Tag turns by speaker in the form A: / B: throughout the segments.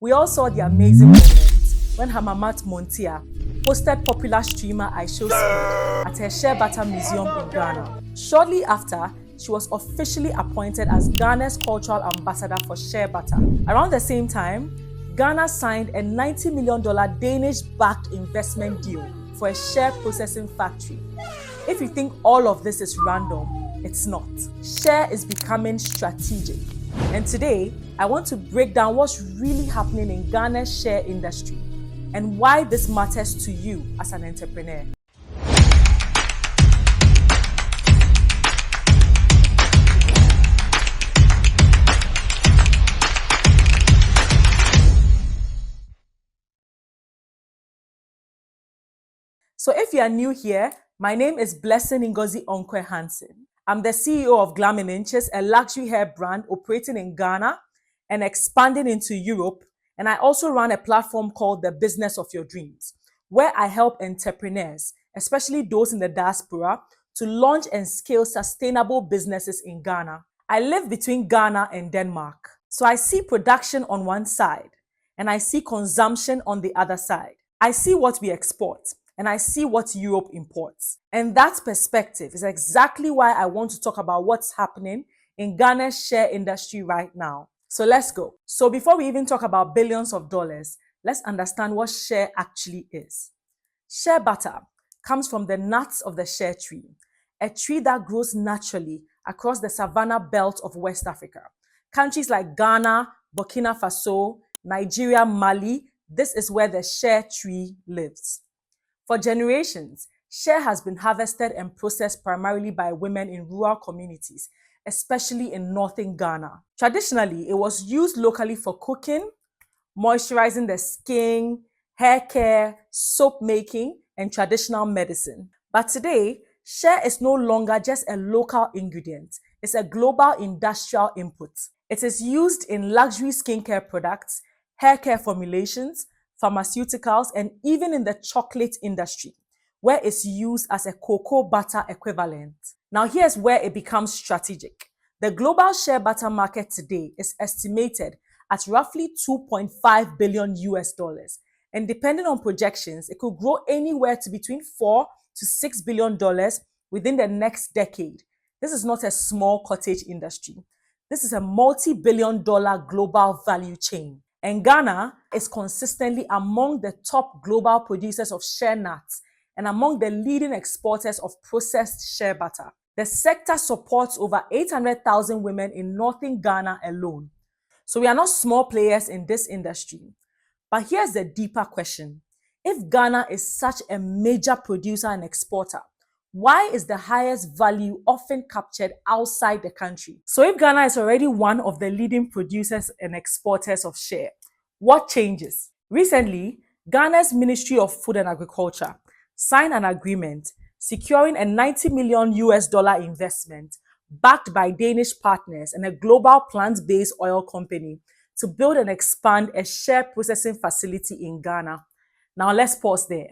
A: We all saw the amazing moment when Hamamat Montia hosted popular streamer Aisho Speed at her Shea Butter Museum in Ghana. Shortly after, she was officially appointed as Ghana's cultural ambassador for Shea Butter. Around the same time, Ghana signed a $90 million Danish-backed investment deal for a shea processing factory. If you think all of this is random, it's not. Shea is becoming strategic. And today, I want to break down what's really happening in Ghana's shea industry and why this matters to you as an entrepreneur. So if you are new here, my name is Blessing Ngozi Onkwe Hansen. I'm the CEO of Glam in Inches, a luxury hair brand operating in Ghana and expanding into Europe. And I also run a platform called The Business of Your Dreams, where I help entrepreneurs, especially those in the diaspora, to launch and scale sustainable businesses in Ghana. I live between Ghana and Denmark. So I see production on one side and I see consumption on the other side. I see what we export and I see what Europe imports. And that perspective is exactly why I want to talk about what's happening in Ghana's shea industry right now. So let's go. So before we even talk about billions of dollars, let's understand what shea actually is. Shea butter comes from the nuts of the shea tree, a tree that grows naturally across the savanna belt of West Africa. Countries like Ghana, Burkina Faso, Nigeria, Mali, this is where the shea tree lives. For generations, shea has been harvested and processed primarily by women in rural communities, especially in northern Ghana. Traditionally, it was used locally for cooking, moisturizing the skin, hair care, soap making, and traditional medicine. But today, shea is no longer just a local ingredient. It's a global industrial input. It is used in luxury skincare products, hair care formulations, pharmaceuticals, and even in the chocolate industry, where it's used as a cocoa butter equivalent. Now, here's where it becomes strategic. The global shea butter market today is estimated at roughly 2.5 billion US dollars. And depending on projections, it could grow anywhere to between 4 to 6 billion dollars within the next decade. This is not a small cottage industry. This is a multi-billion dollar global value chain. And Ghana is consistently among the top global producers of shea nuts and among the leading exporters of processed shea butter. The sector supports over 800,000 women in northern Ghana alone. So we are not small players in this industry. But here's the deeper question. If Ghana is such a major producer and exporter, why is the highest value often captured outside the country? So if Ghana is already one of the leading producers and exporters of shea, what changes? Recently, Ghana's Ministry of Food and Agriculture signed an agreement securing a $90 million US dollar investment backed by Danish partners and a global plant-based oil company to build and expand a shea processing facility in Ghana. Now let's pause there.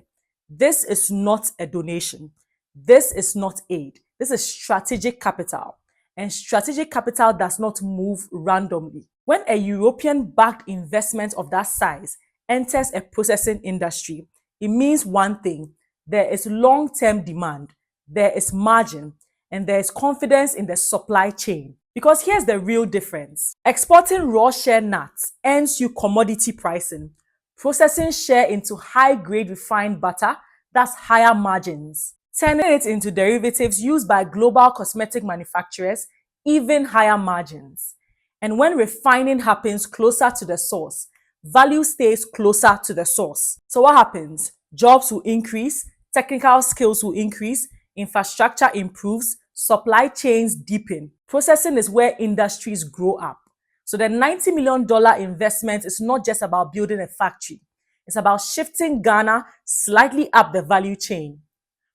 A: This is not a donation. This is not aid. This is strategic capital. And strategic capital does not move randomly. When a European-backed investment of that size enters a processing industry, it means one thing. There is long-term demand, there is margin, and there is confidence in the supply chain. Because here's the real difference. Exporting raw shea nuts earns you commodity pricing. Processing shea into high-grade refined butter, that's higher margins. Turning it into derivatives used by global cosmetic manufacturers, even higher margins. And when refining happens closer to the source, value stays closer to the source. So what happens? Jobs will increase, technical skills will increase, infrastructure improves, supply chains deepen. Processing is where industries grow up. So the $90 million investment is not just about building a factory. It's about shifting Ghana slightly up the value chain,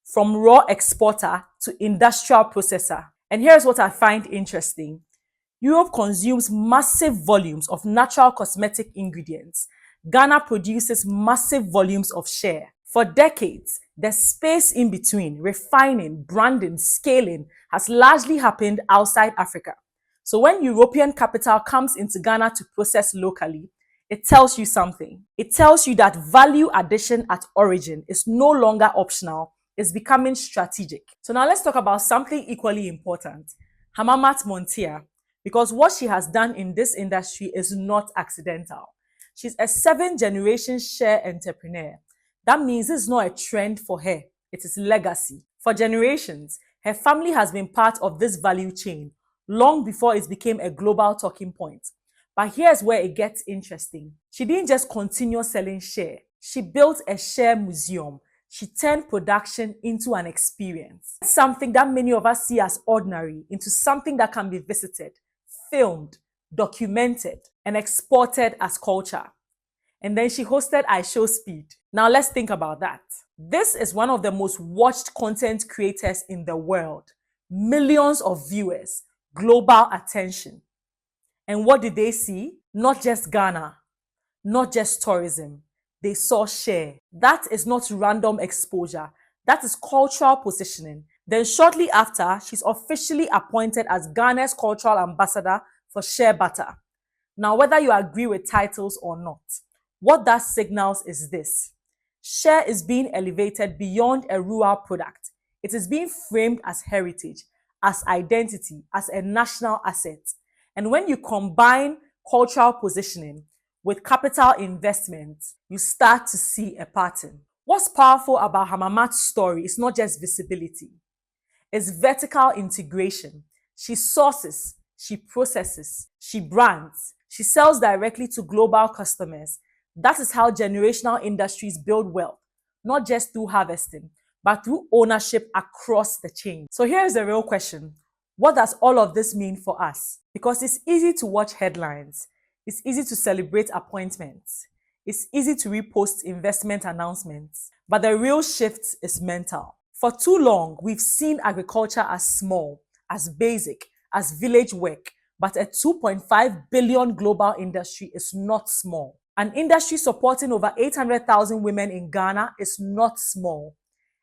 A: from raw exporter to industrial processor. And here's what I find interesting. Europe consumes massive volumes of natural cosmetic ingredients. Ghana produces massive volumes of shea. For decades, the space in between, refining, branding, scaling, has largely happened outside Africa. So when European capital comes into Ghana to process locally, it tells you something. It tells you that value addition at origin is no longer optional, it's becoming strategic. So now let's talk about something equally important, Hamamat Montia, because what she has done in this industry is not accidental. She's a 7th-generation Shea entrepreneur. That means it's not a trend for her, it is legacy. For generations, her family has been part of this value chain long before it became a global talking point. But here's where it gets interesting. She didn't just continue selling Shea. She built a Shea museum. She turned production into an experience. Something that many of us see as ordinary into something that can be visited, filmed, documented, and exported as culture. And then she hosted I Show Speed. Now let's think about that. This is one of the most watched content creators in the world. Millions of viewers, global attention. And what did they see? Not just Ghana, not just tourism. They saw Shea. That is not random exposure. That is cultural positioning. Then shortly after, she's officially appointed as Ghana's cultural ambassador for Shea Butter. Now, whether you agree with titles or not, what that signals is this. Shea is being elevated beyond a rural product. It is being framed as heritage, as identity, as a national asset. And when you combine cultural positioning with capital investment, you start to see a pattern. What's powerful about Hamamat's story is not just visibility. It's vertical integration. She sources, she processes, she brands, she sells directly to global customers. That is how generational industries build wealth, not just through harvesting, but through ownership across the chain. So here's the real question. What does all of this mean for us? Because it's easy to watch headlines. It's easy to celebrate appointments. It's easy to repost investment announcements. But the real shift is mental. For too long, we've seen agriculture as small, as basic, as village work. But a 2.5 billion global industry is not small. An industry supporting over 800,000 women in Ghana is not small.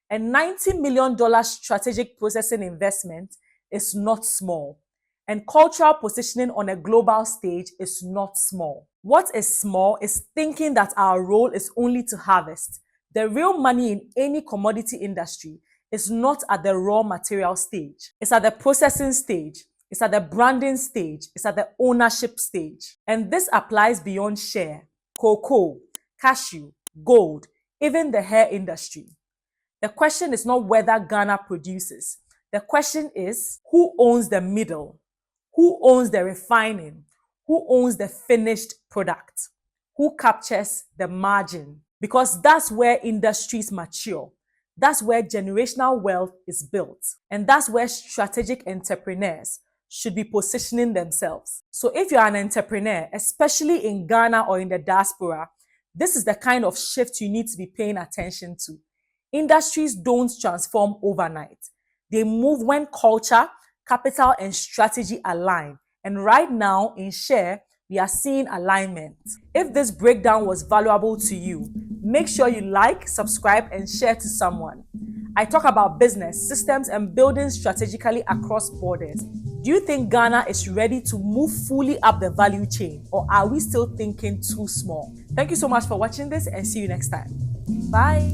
A: A $90 million strategic processing investment is not small. And cultural positioning on a global stage is not small. What is small is thinking that our role is only to harvest. The real money in any commodity industry is not at the raw material stage. It's at the processing stage. It's at the branding stage. It's at the ownership stage. And this applies beyond Shea, cocoa, cashew, gold, even the hair industry. The question is not whether Ghana produces. The question is, who owns the middle? Who owns the refining? Who owns the finished product? Who captures the margin? Because that's where industries mature. That's where generational wealth is built. And that's where strategic entrepreneurs should be positioning themselves. So if you're an entrepreneur, especially in Ghana or in the diaspora, this is the kind of shift you need to be paying attention to. Industries don't transform overnight. They move when culture, capital, and strategy align. And right now in Shea, we are seeing alignment. If this breakdown was valuable to you, make sure you like, subscribe, and share to someone. I talk about business, systems, and building strategically across borders. Do you think Ghana is ready to move fully up the value chain, or are we still thinking too small? Thank you so much for watching this, and see you next time. Bye.